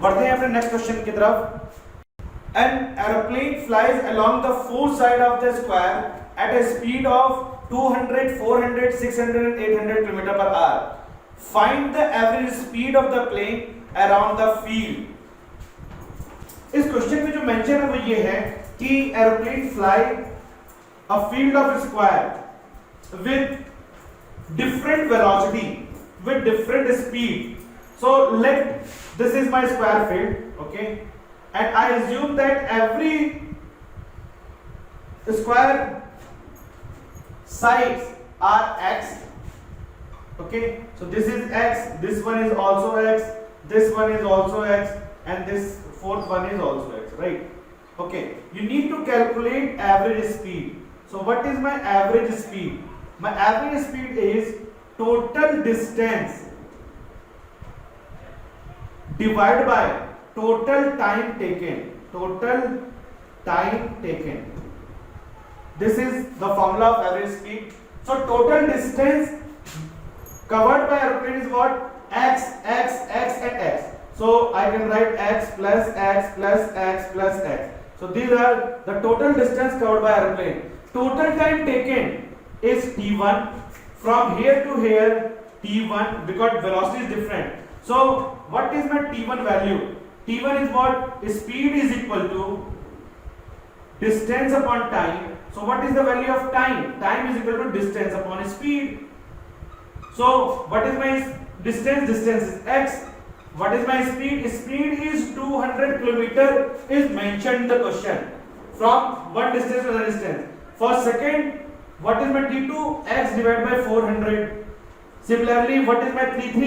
बढ़ते हैं अपने नेक्स्ट क्वेश्चन की तरफ। An aeroplane flies along the four sides of the square at a speed of 200, 400, 600 and 800 km per hour. Find the average speed of the plane around the field. इस question में जो mention है वो ये है कि aeroplane fly a field of square with different velocity, with different speed. So let this is my square field, okay, and I assume that every square sides are x, okay. So this is x, this one is also x, this one is also x, and this fourth one is also x, right? Okay, you need to calculate average speed. So what is my average speed? My average speed is total distance divided by total time taken. Total time taken. This is the formula of average speed. So total distance covered by aeroplane is what? X, x, x and x. So I can write x plus x plus x plus x. So these are the total distance covered by aeroplane. Total time taken is t1. From here to here t1, because velocity is different. So what is my t1 value? T1 is what? Speed is equal to distance upon time. So what is the value of time? Time is equal to distance upon speed. So what is my distance? Distance is x. What is my speed? Speed is 200 km is mentioned in the question. From one distance to another distance. For second, what is my t2? X divided by 400. Similarly, what is my t3?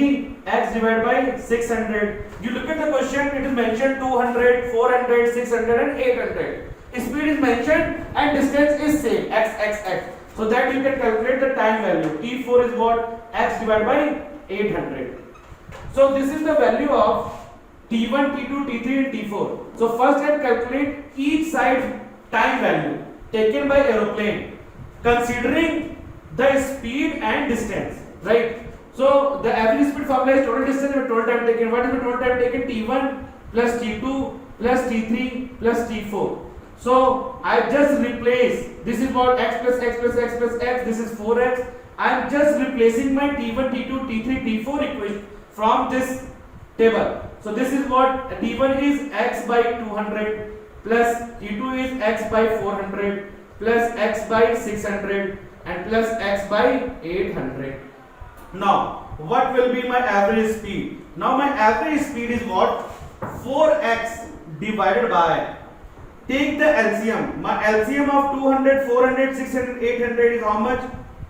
X divided by 600. You look at the question, it is mentioned 200, 400, 600 and 800. Speed is mentioned and distance is same, x, x, x. So that you can calculate the time value. T4 is what? X divided by 800. So this is the value of T1, T2, T3 and T4. So first let's calculate each side time value taken by aeroplane, considering the speed and distance, right? So the average speed formula is total distance with total time taken. What is the total time taken? T1 plus T2 plus T3 plus T4. So I just replace, this is what? X plus x plus x plus x, this is 4x. I am just replacing my T1, T2, T3, T4 equation from this table. So this is what? T1 is x by 200 plus T2 is x by 400 plus x by 600 and plus x by 800. Now what will be my average speed? Now my average speed is what? 4x divided by, take the LCM. My LCM of 200, 400, 600, 800 is how much?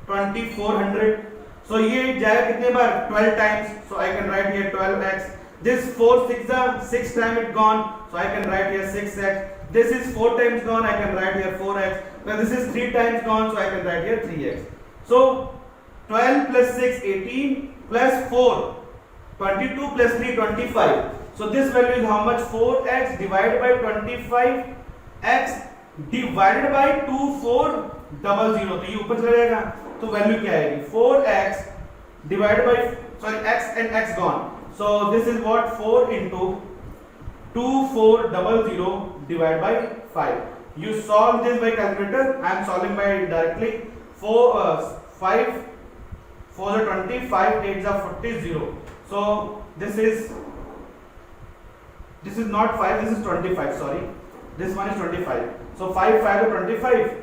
2400. So ये जाएगा कितने बार? 12 times. So I can write here 12x. This 4 6 6 times it gone. So I can write here 6x. This is 4 times gone. I can write here 4x. Well, this is 3 times gone. So I can write here 3x. So 12 plus 6 18 plus 4 22 plus 3 25. So this value is how much? 4x divided by 25x divided by 2400. तो ये ऊपर चला जाएगा तो value क्या आएगी? 4x divided by, sorry, x and x gone. So this is what? 4 into 2400 divided by 5. You solve this by calculator. I am solving by directly. 5 4 the 20, 5 8 the 40 0. So this is not 5, this is 25. Sorry, this one is 25. So 5 5 the 25.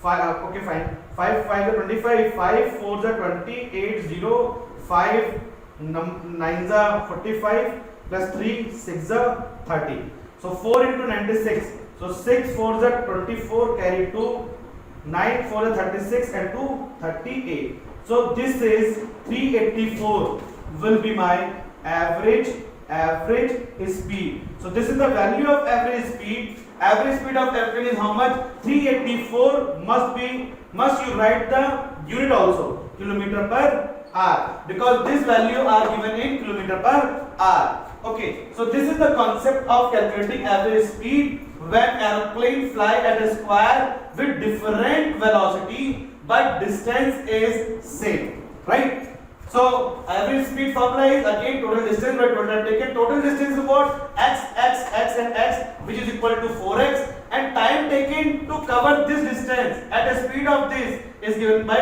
5, okay, fine. 5 5 the 25. 5 4 the 20, 8 0. 5 9 the 45 plus 3 6 the 30. So 4 into 96. So 6 4 the 24 carry 2. 9 4 the 36 and 2 38. So this is 384 will be my average speed. So this is the value of average speed. Average speed of airplane is how much? 384. Must you write the unit also, kilometer per hour, because this value are given in kilometer per hour. Okay, so this is the concept of calculating average speed when airplane fly at a square with different velocity but distance is same, right? So average speed formula is again total distance by total time taken. Total distance is what? X and x, which is equal to 4x, and time taken to cover this distance at a speed of this is given by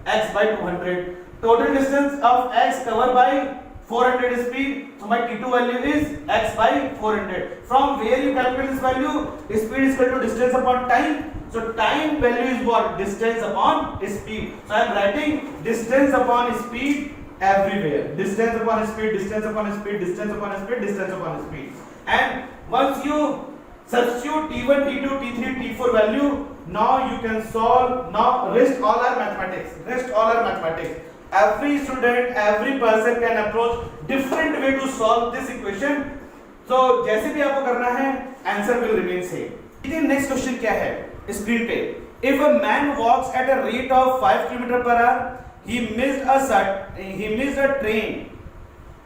x by 200. Total distance of x covered by 400 speed, so my T2 value is x by 400. From where you calculate this value? Speed is equal to distance upon time. So time value is what? Distance upon speed. So I am writing distance upon speed everywhere. Distance upon speed, distance upon speed, distance upon speed, distance upon speed. And once you substitute T1, T2, T3, T4 value, now you can solve. Now rest all are mathematics. Rest all are mathematics. Every student, every person can approach different way to solve this equation. So जैसे भी आपको करना है, answer will remain same. देखिए next question क्या है screen पे. If a man walks at a rate of 5 km/h, he missed a train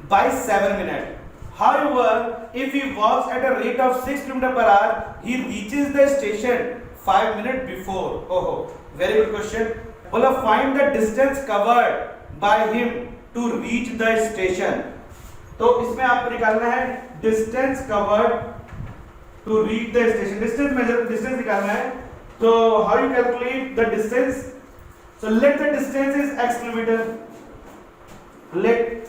by 7 minutes. However, if he walks at a rate of 6 km/h, he reaches the station 5 minutes before. Oh, very good question. Well, find the distance covered by him to reach the station. तो इसमें आपको निकालना है distance covered to reach the station. Distance निकालना है. So how you calculate the distance? So let the distance is x kilometer. Let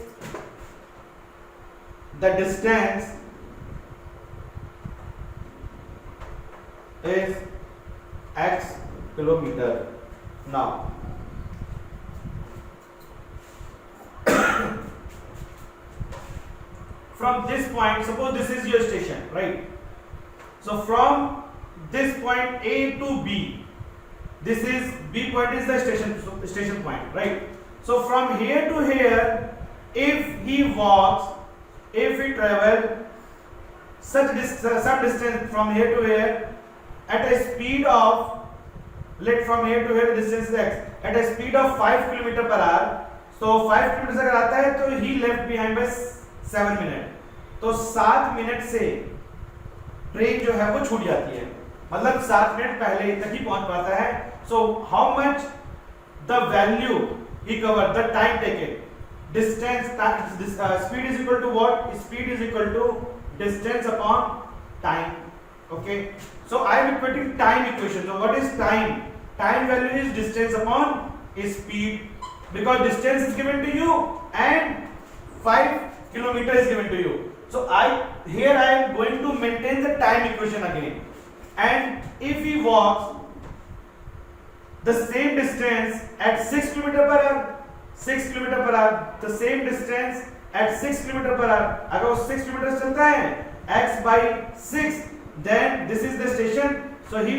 the distance is x kilometer. Now from this point, suppose this is your station, right? So from this point A to B, this is B point is the station point, right? So from here to here, if he walks, if he travel some distance from here to here at a speed of, let from here to here distance is x, at a speed of 5 km/h. So 5 km अगर आता है तो he left behind by 7 minutes. तो 7 minute से train जो है वो छूट जाती है, मतलब 7 मिनट पहले तक ही पहुंच पाता है. So how much the value he covered, the time taken, distance, speed is equal to what? Speed is equal to distance upon time. Okay, so I am equating time equation. So what is time? Time value is distance upon speed, because distance is given to you and 5 km is given to you. So I am going to maintain the time equation again, and if he walks the same distance at 6 km/h, the same distance at 6 km/h, अगर वो 6 km चलता है x by 6, then this is the station. So he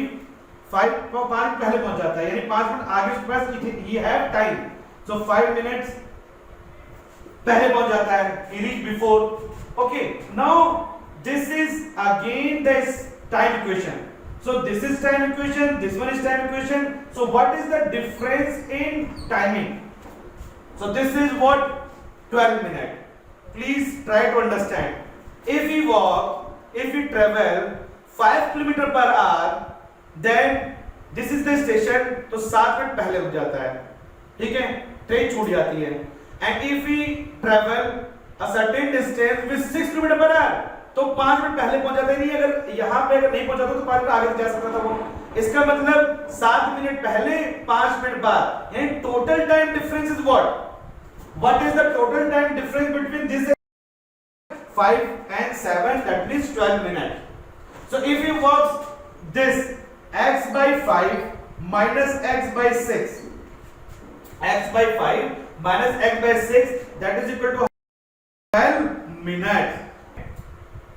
5 पहले पहुंच जाता है, यानी 5 minute आगे उसके पास he have time. So 5 minutes पहले पहुंच जाता है, he reach before. Okay, now this is again this time equation. So this is time equation, this one is time equation. So what is the difference in timing? So this is what? 12 minutes. Please try to understand. If we travel 5 km/h, then this is the station, तो 7 minute पहले रुक जाता है, ठीक है, train छूट जाती है. And if we travel a certain distance with 6 km/h, तो 5 मिनट पहले पहुंच जाता है. नहीं, अगर यहाँ पे अगर नहीं पहुंचा तो 5 मिनट आगे जा सकता था वो. इसका मतलब 7 मिनट पहले 5 मिनट बाद, यानी total time difference is what? What is the total time difference between this 5 and 7? That means 12 minutes. So if he works this x by 5 minus x by 6, x by 5 minus x by 6, that is equal to 12 minutes.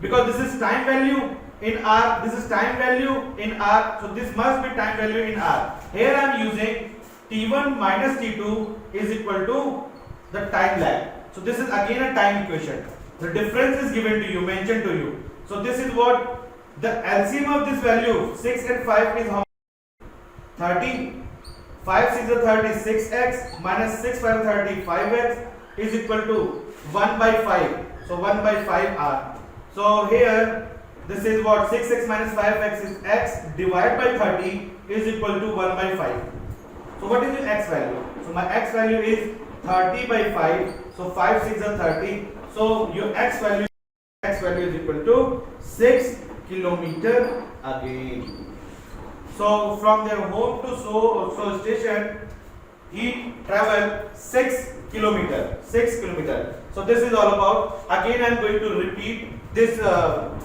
Because this is time value in r, this is time value in r, so this must be time value in r. Here I am using t1 minus t2 is equal to the time lag. So this is again a time equation. The difference is given to you, mentioned to you. So this is what the LCM of this value, 6 and 5 is how much? 30. 5 6 is 30, 6x minus 6 5 30, 5x is equal to 1 by 5. So 1 by 5 r. So here this is what? 6x minus 5x is x divided by 30 is equal to 1 by 5. So what is the x value? So my x value is 30 by 5. So 5 6 are 30. So your x value is equal to 6 kilometer again. So from their home to so station he traveled 6 kilometer. 6 kilometer. So this is all about. Again I am going to repeat this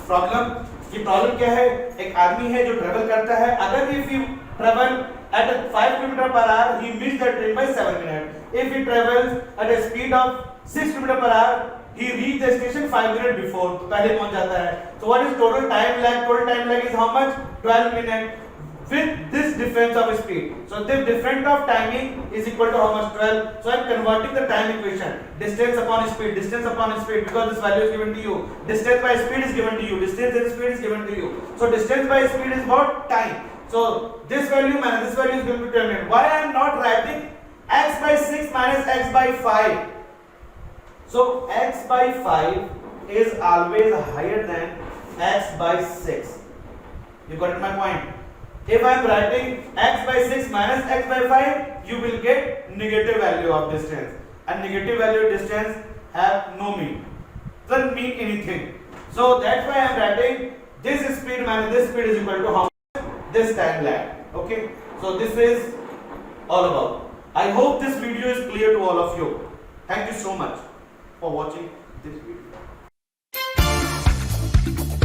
problem. ये problem क्या है? एक आदमी है जो travel करता है. अगर if you travel at 5 km per hour, he missed the train by 7 minutes. If he travels at a speed of 6 km per hour, he reach the station 5 minutes before. पहले पहुंच जाता है. So what is total time lag? Total time lag is how much? 12 minutes. With this difference of speed. So the difference of timing is equal to how much? 12. So I am converting the time equation. Distance upon speed. Distance upon speed. Because this value is given to you. Distance by speed is given to you. Distance and speed is given to you. So distance by speed is what? Time. So this value minus this value is going to determine. Why I am not writing x by 6 minus x by 5? So x by 5 is always higher than x by 6. You got my point? If I am writing x by 6 minus x by 5, you will get negative value of distance. And negative value of distance have no meaning. Doesn't mean anything. So that's why I am writing this speed minus this speed is equal to how much? This time lag. Okay. So this is all about. I hope this video is clear to all of you. Thank you so much for watching this video.